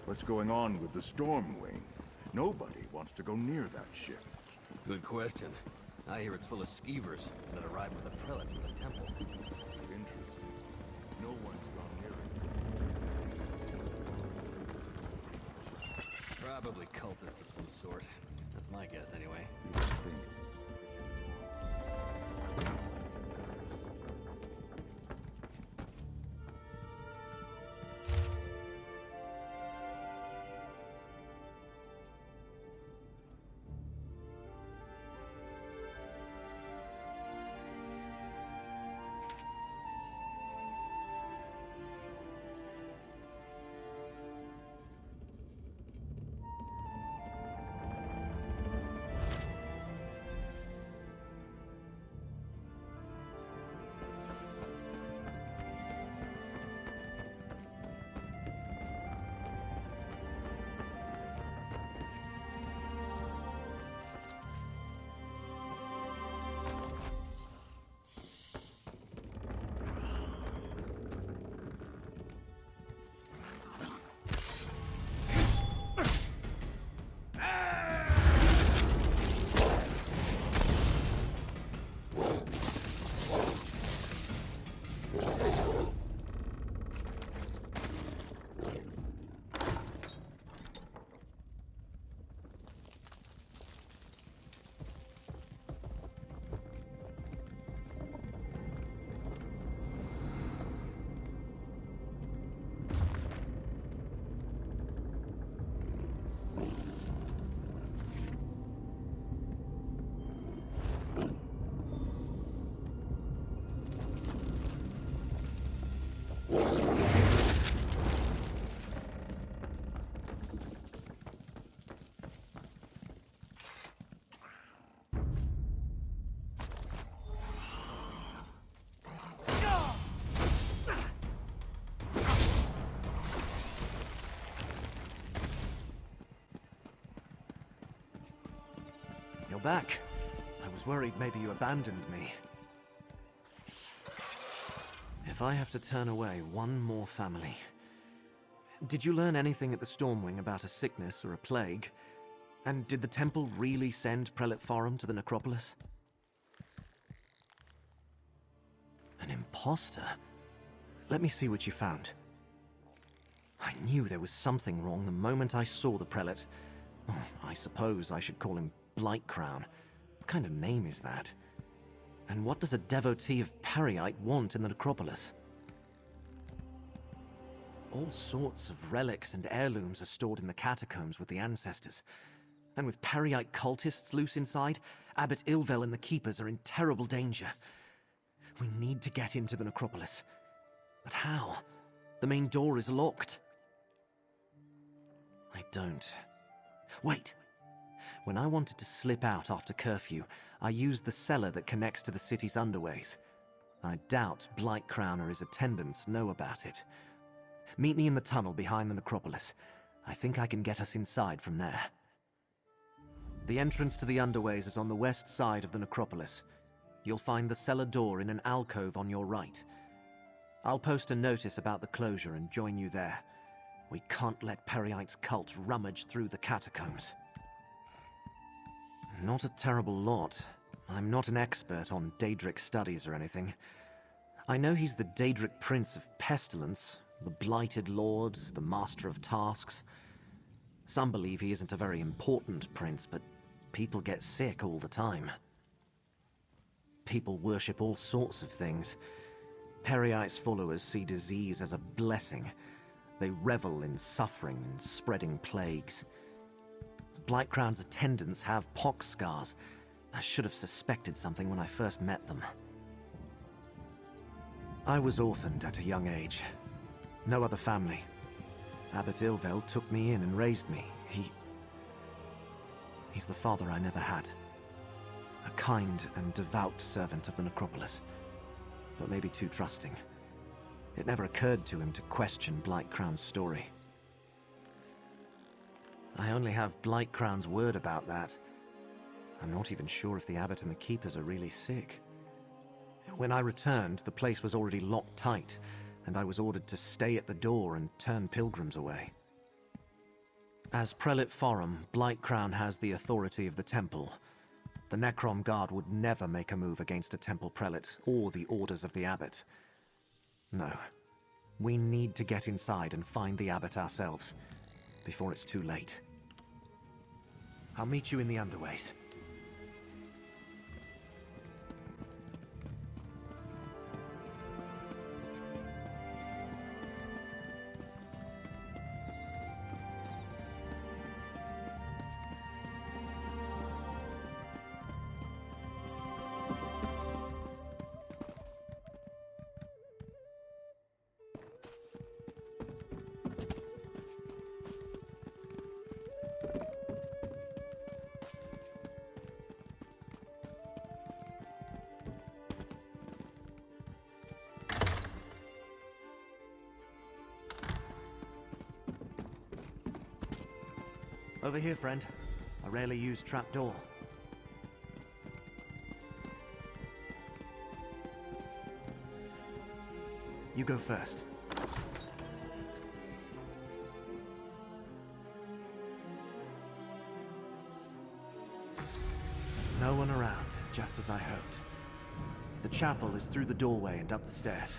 What's going on with the Stormwing? Nobody wants to go near that ship. Good question. I hear it's full of skeevers that arrived with a prelate from the temple. Interesting. No one's gone near it. Probably cultists of some sort. That's my guess, anyway. You would think. You're back. I was worried maybe you abandoned me. If I have to turn away one more family... Did you learn anything at the Stormwing about a sickness or a plague? And did the temple really send Prelate Forum to the necropolis? An imposter? Let me see what you found. I knew there was something wrong the moment I saw the prelate. Oh, I suppose I should call him Blightcrown. What kind of name is that? And what does a devotee of Peryite want in the necropolis? All sorts of relics and heirlooms are stored in the catacombs with the ancestors. And with Peryite cultists loose inside, Abbot Ilvel and the Keepers are in terrible danger. We need to get into the necropolis. But how? The main door is locked. I don't. Wait! When I wanted to slip out after curfew, I used the cellar that connects to the city's underways. I doubt Blightcrown or his attendants know about it. Meet me in the tunnel behind the necropolis. I think I can get us inside from there. The entrance to the underways is on the west side of the necropolis. You'll find the cellar door in an alcove on your right. I'll post a notice about the closure and join you there. We can't let Peryite's cult rummage through the catacombs. Not a terrible lot. I'm not an expert on Daedric studies or anything. I know he's the Daedric Prince of Pestilence, the Blighted Lord, the Master of Tasks. Some believe he isn't a very important prince, but people get sick all the time. People worship all sorts of things. Peryite's followers see disease as a blessing. They revel in suffering and spreading plagues. Blightcrown's attendants have pox scars. I should have suspected something when I first met them. I was orphaned at a young age. No other family. Abbot Ilvel took me in and raised me. He's the father I never had. A kind and devout servant of the necropolis, but maybe too trusting. It never occurred to him to question Blightcrown's story. I only have Blightcrown's word about that. I'm not even sure if the abbot and the keepers are really sick. When I returned, the place was already locked tight, and I was ordered to stay at the door and turn pilgrims away. As Prelate Forum, Blightcrown has the authority of the temple. The Necrom Guard would never make a move against a temple prelate or the orders of the abbot. No. We need to get inside and find the abbot ourselves, before it's too late. I'll meet you in the underways. Over here, friend. A rarely used trapdoor. You go first. No one around, just as I hoped. The chapel is through the doorway and up the stairs.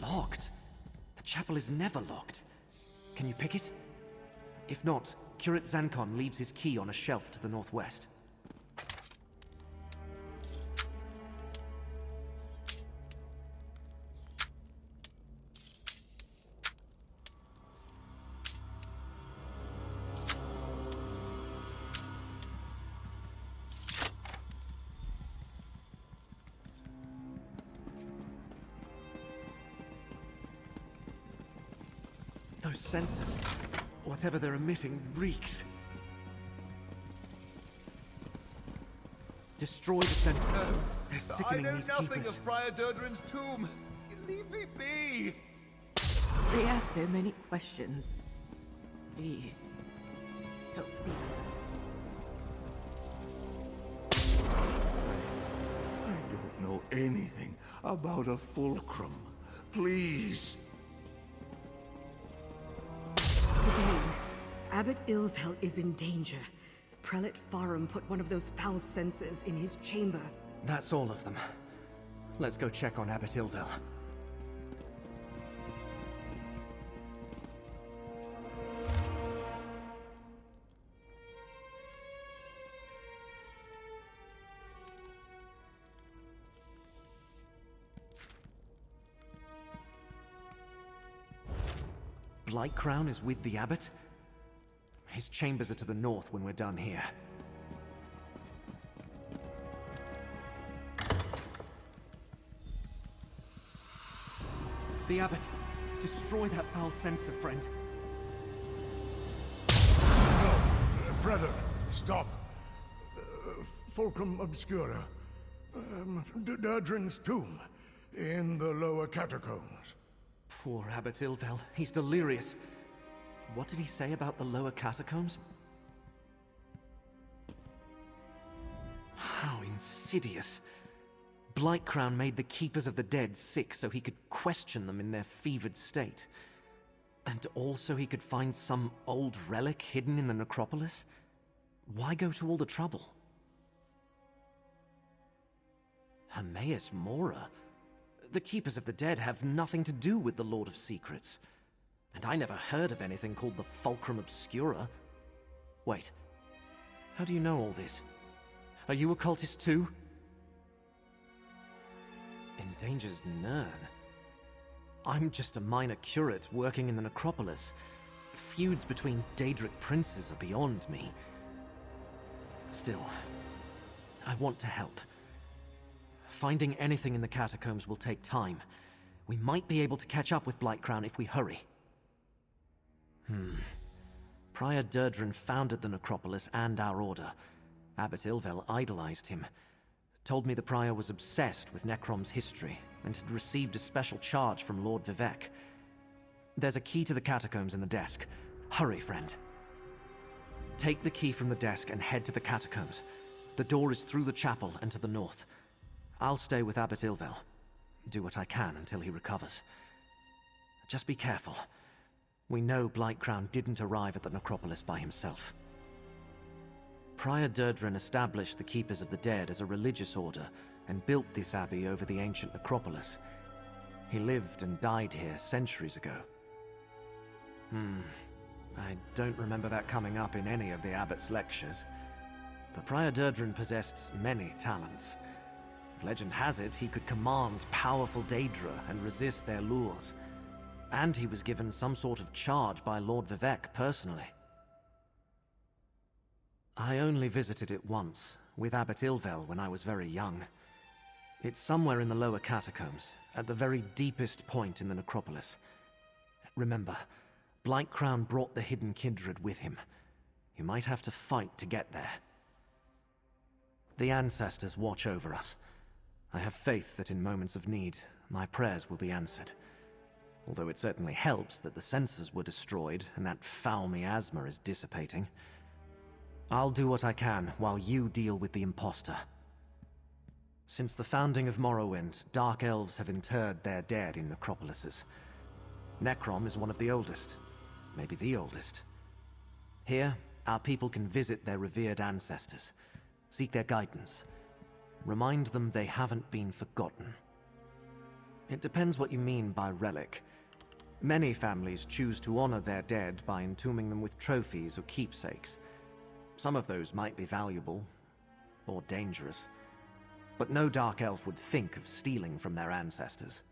Locked? The chapel is never locked. Can you pick it? If not, Curate Zancon leaves his key on a shelf to the northwest. Those sensors, whatever they're emitting, reeks. Destroy the sensors. They're sickening I know these nothing keepers. of Friar Durdren's tomb. Leave me be. They ask so many questions. Please, help the others. I don't know anything about a fulcrum. Please. Today, Abbot Ilvel is in danger. Prelate Farum put one of those foul sensors in his chamber. That's all of them. Let's go check on Abbot Ilvel. Blightcrown is with the abbot? His chambers are to the north when we're done here. The abbot! Destroy that foul sensor, friend. No, brother, stop. Fulcrum Obscura. Daedrin's tomb in the lower catacombs. Poor Abbot Ilvel. He's delirious. What did he say about the lower catacombs? How insidious. Blightcrown made the Keepers of the Dead sick so he could question them in their fevered state. And also he could find some old relic hidden in the necropolis? Why go to all the trouble? Hermaeus Mora? The Keepers of the Dead have nothing to do with the Lord of Secrets. And I never heard of anything called the Fulcrum Obscura. Wait, how do you know all this? Are you a cultist too? Endangers Nirn. I'm just a minor curate working in the necropolis. Feuds between Daedric princes are beyond me. Still, I want to help. Finding anything in the catacombs will take time. We might be able to catch up with Blightcrown if we hurry. Prior Durdren founded the necropolis and our order. Abbot Ilvel idolized him. Told me the prior was obsessed with Necrom's history, and had received a special charge from Lord Vivec. There's a key to the catacombs in the desk. Hurry, friend. Take the key from the desk and head to the catacombs. The door is through the chapel and to the north. I'll stay with Abbot Ilvel. Do what I can until he recovers. Just be careful. We know Blightcrown didn't arrive at the necropolis by himself. Prior Daedra established the Keepers of the Dead as a religious order and built this abbey over the ancient necropolis. He lived and died here centuries ago. I don't remember that coming up in any of the abbot's lectures. But Prior Daedra possessed many talents. Legend has it he could command powerful Daedra and resist their lures. And he was given some sort of charge by Lord Vivec personally. I only visited it once, with Abbot Ilvel when I was very young. It's somewhere in the lower catacombs, at the very deepest point in the necropolis. Remember, Blightcrown brought the hidden kindred with him. You might have to fight to get there. The ancestors watch over us. I have faith that in moments of need, my prayers will be answered. Although it certainly helps that the sensors were destroyed and that foul miasma is dissipating. I'll do what I can while you deal with the imposter. Since the founding of Morrowind, Dark Elves have interred their dead in necropolises. Necrom is one of the oldest, maybe the oldest. Here, our people can visit their revered ancestors, seek their guidance, remind them they haven't been forgotten. It depends what you mean by relic. Many families choose to honor their dead by entombing them with trophies or keepsakes. Some of those might be valuable, or dangerous. But no Dark Elf would think of stealing from their ancestors.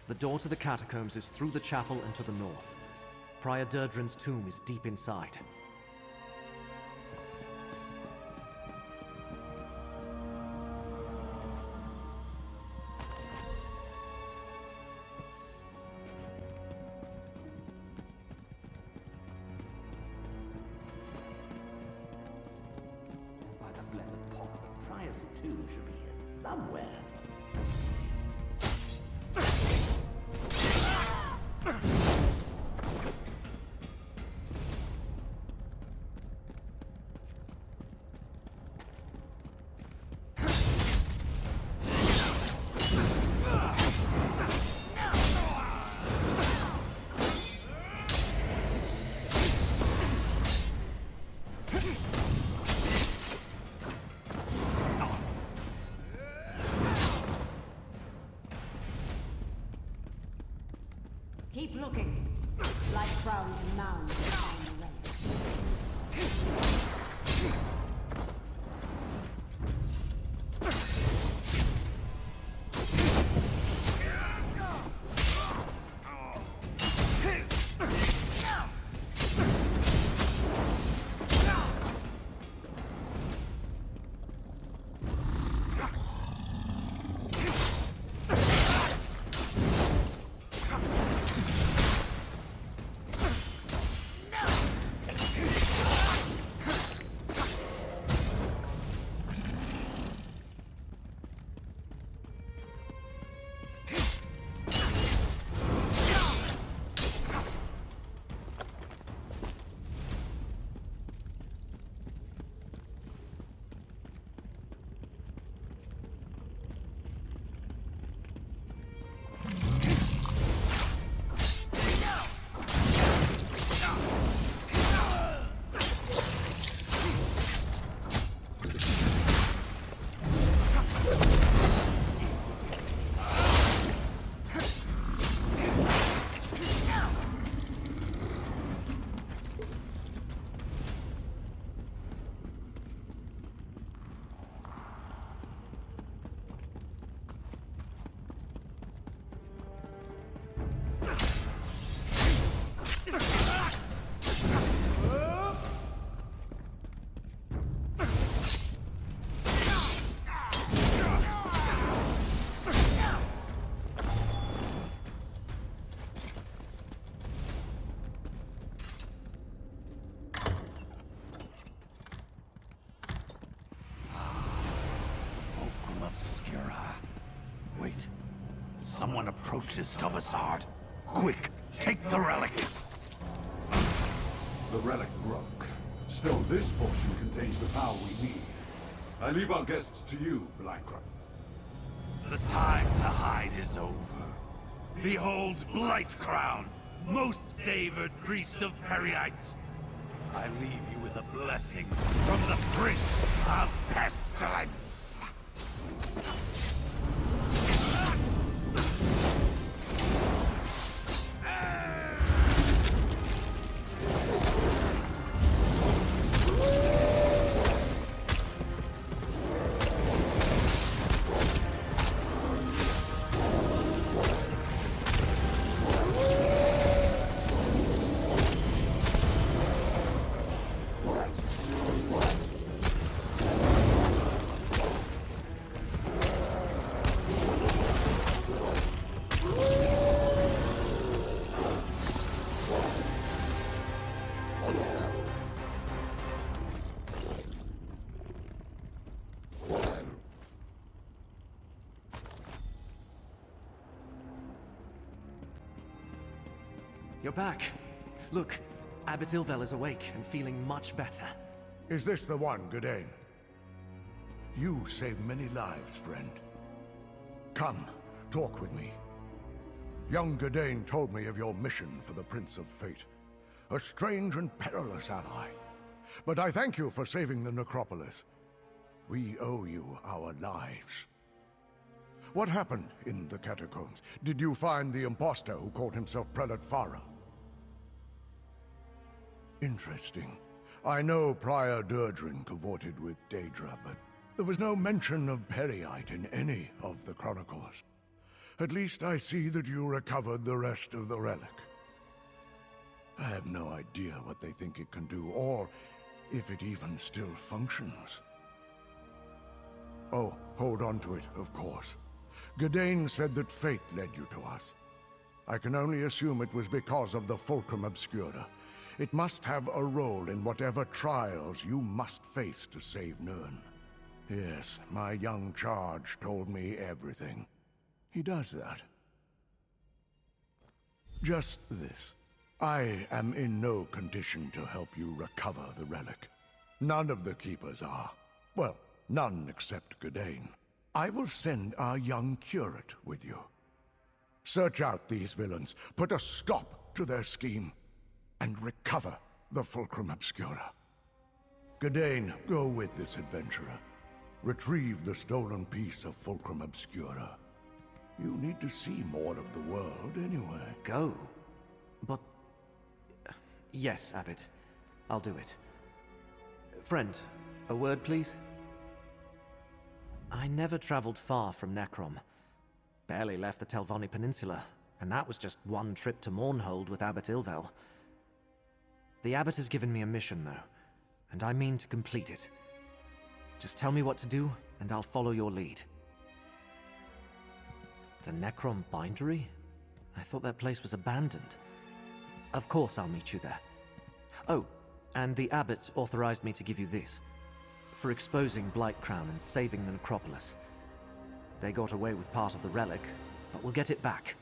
The door to the catacombs is through the chapel and to the north. Prior Daedrin's tomb is deep inside. By the blessed pot, Prior's tomb should be here somewhere. Keep looking. Like crowned mound behind the relics. someone approaches Tovasard. Quick, take the relic. The relic broke. Still, this portion contains the power we need. I leave our guests to you, Blightcrown. The time to hide is over. Behold Blightcrown, most favored priest of Peryites. I leave you with a blessing from the Prince of Pestilence. You're back. Look, Abbot Ilvel is awake and feeling much better. Is this the one, Gadain? You saved many lives, friend. Come, talk with me. Young Gadain told me of your mission for the Prince of Fate. A strange and perilous ally. But I thank you for saving the necropolis. We owe you our lives. What happened in the catacombs? Did you find the impostor who called himself Prelate Farah? Interesting. I know Prior Durdrin cavorted with Daedra, but there was no mention of Peryite in any of the chronicles. At least I see that you recovered the rest of the relic. I have no idea what they think it can do, or if it even still functions. Oh, hold on to it, of course. Gadain said that fate led you to us. I can only assume it was because of the Fulcrum Obscura. It must have a role in whatever trials you must face to save Nirn. Yes, my young charge told me everything. He does that. Just this. I am in no condition to help you recover the relic. None of the Keepers are. Well, none except Gadain. I will send our young curate with you. Search out these villains, put a stop to their scheme, and recover the Fulcrum Obscura. Gadain, go with this adventurer. Retrieve the stolen piece of Fulcrum Obscura. You need to see more of the world anyway. Go? But... Yes, Abbot. I'll do it. Friend, a word, please? I never traveled far from Necrom. Barely left the Telvanni Peninsula, and that was just one trip to Mournhold with Abbot Ilvel. The Abbot has given me a mission, though, and I mean to complete it. Just tell me what to do, and I'll follow your lead. The Necrom Bindery? I thought that place was abandoned. Of course I'll meet you there. Oh, and the Abbot authorized me to give you this. For exposing Blightcrown and saving the necropolis. They got away with part of the relic, but we'll get it back.